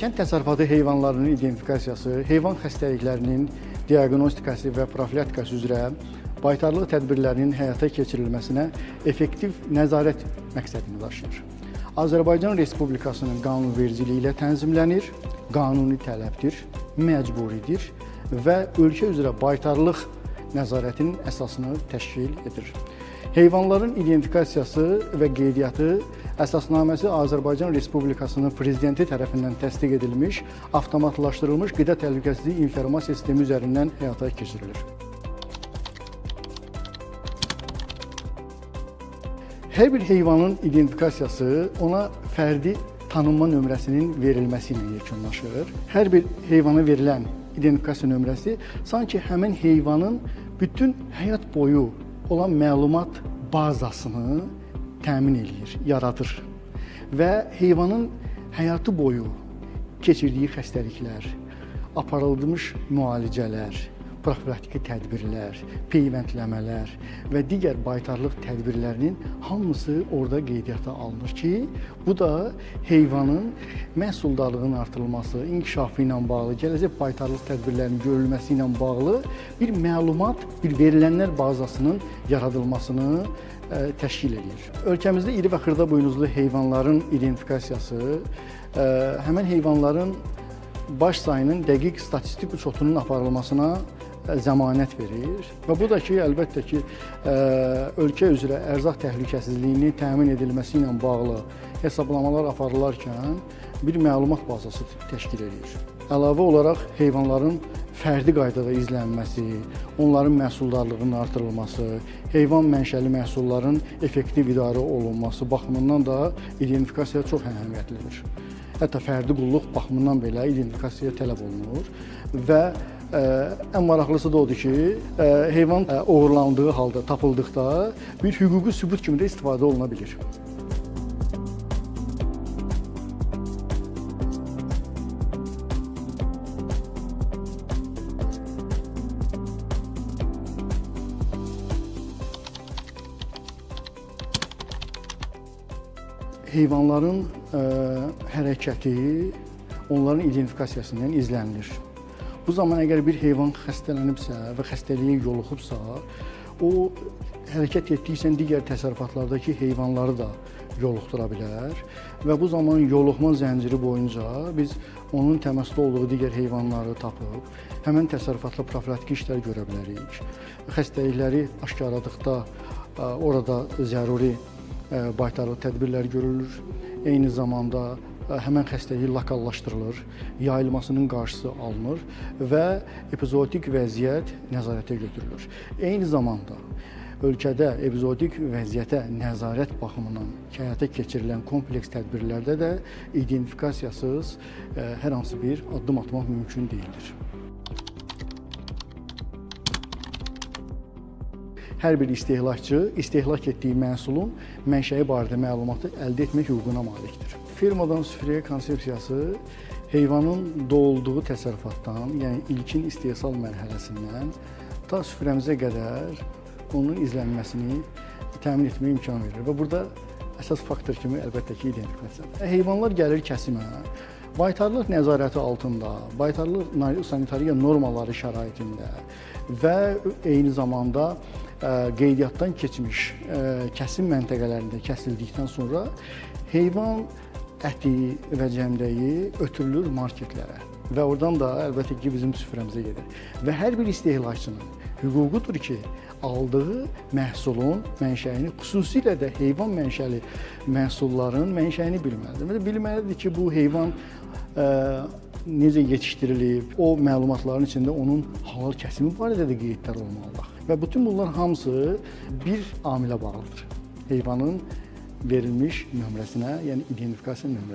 Kənd təsərrüfatı heyvanlarının identifikasiyası, heyvan xəstəliklərinin diaqnostikası və profilaktikası üzrə baytarlıq tədbirlərinin həyata keçirilməsinə effektiv nəzarət məqsədini daşıyır. Azərbaycan Respublikasının qanunvericiliyi ilə tənzimlənir, qanuni tələbdir, məcburidir və ölkə üzrə baytarlıq nəzarətinin əsasını təşkil edir. Heyvanların identifikasiyası və qeydiyyatı əsasnaməsi Azərbaycan Respublikasının Prezidenti tərəfindən təsdiq edilmiş, avtomatlaşdırılmış qida təhlükəsizliyi informasiya sistemi üzərindən həyata keçirilir. Hər bir heyvanın identifikasiyası ona fərdi tanınma nömrəsinin verilməsi ilə yekunlaşır. Hər bir heyvana verilən identifikasiya nömrəsi sanki həmin heyvanın bütün həyat boyu olan məlumat bazasını təmin edir, yaradır və heyvanın həyatı boyu keçirdiyi xəstəliklər, aparılmış müalicələr, profilaktiki tədbirlər, peyvəndləmələr və digər baytarlıq tədbirlərinin hamısı orada qeydiyyata alınır ki, bu da heyvanın məhsuldarlığının artırılması, inkişafı ilə bağlı, gələcək baytarlıq tədbirlərinin görülməsi ilə bağlı bir məlumat, bir verilənlər bazasının yaradılmasını təşkil edir. Ölkəmizdə iri və xırda buynuzlu heyvanların identifikasiyası həmin heyvanların baş sayının dəqiq statistik uçotunun aparılmasına zəmanət verir və bu da ki, əlbəttə ki, ölkə üzrə ərzaq təhlükəsizliyinin təmin edilməsi ilə bağlı hesablamalar aparılarkən bir məlumat bazası təşkil edir. Əlavə olaraq heyvanların fərdi qaydada izlənməsi, onların məhsuldarlığının artırılması, heyvan mənşəli məhsulların effektiv idarə olunması baxımından da identifikasiya çox əhəmiyyətlidir. Hətta fərdi qulluq baxımından belə identifikasiyaya tələb olunur və ən maraqlısı da odur ki, heyvan oğurlandığı halda, tapıldıqda bir hüquqi sübut kimi də istifadə oluna bilir. Heyvanların hərəkəti onların identifikasiyasından izlənilir. Bu zaman əgər bir heyvan xəstələnibsə və xəstəliyə yoluxubsa, o hərəkət etdikcə digər təsərrüfatlardakı heyvanları da yoluxdura bilər və bu zaman yoluxma zənciri boyunca biz onun təmasda olduğu digər heyvanları tapıb, həmin təsərrüfatla profilaktik işlər görə bilərik. Xəstəlikləri aşkarladıqda orada zəruri baytarlıq tədbirlər görülür. Eyni zamanda həmin xəstəlik lokallaşdırılır, yayılmasının qarşısı alınır və epizodik vəziyyət nəzarətə götürülür. Eyni zamanda ölkədə epizodik vəziyyətə nəzarət baxımından həyata keçirilən kompleks tədbirlərdə də identifikasiyasız hər hansı bir addım atmaq mümkün deyildir. Hər bir istehlakçı istehlak etdiyi məhsulun mənşəyi barədə məlumatı əldə etmək hüququna malikdir. Fermadan süfrəyə konsepsiyası heyvanın doğulduğu təsərrüfatdan, yəni ilkin istehsal mərhələsindən ta süfrəmizə qədər onun izlənməsini təmin etməyə imkan verir və burada əsas faktor kimi əlbəttə ki, identifikasiyadır. Heyvanlar gəlir kəsimə, baytarlıq nəzarəti altında, baytarlıq sanitariya normaları şəraitində və eyni zamanda qeydiyyatdan keçmiş kəsim məntəqələrində kəsildikdən sonra heyvan əti və cəmdəyi ötürülür marketlərə və oradan da əlbəttə ki, bizim süfrəmizə gedir. Və hər bir istehlakçının hüququdur ki, aldığı məhsulun mənşəyini, xüsusilə də heyvan mənşəli məhsulların mənşəyini bilməlidir. Bilməlidir ki, bu heyvan necə yetişdirilib, o məlumatların içində onun halal kəsimi barədə də qeydlər olmalıdır. Və bütün bunlar hamısı bir amilə bağlıdır. Heyvanın verilmiş nömrəsinə, yəni identifikasiya nömrəsinə.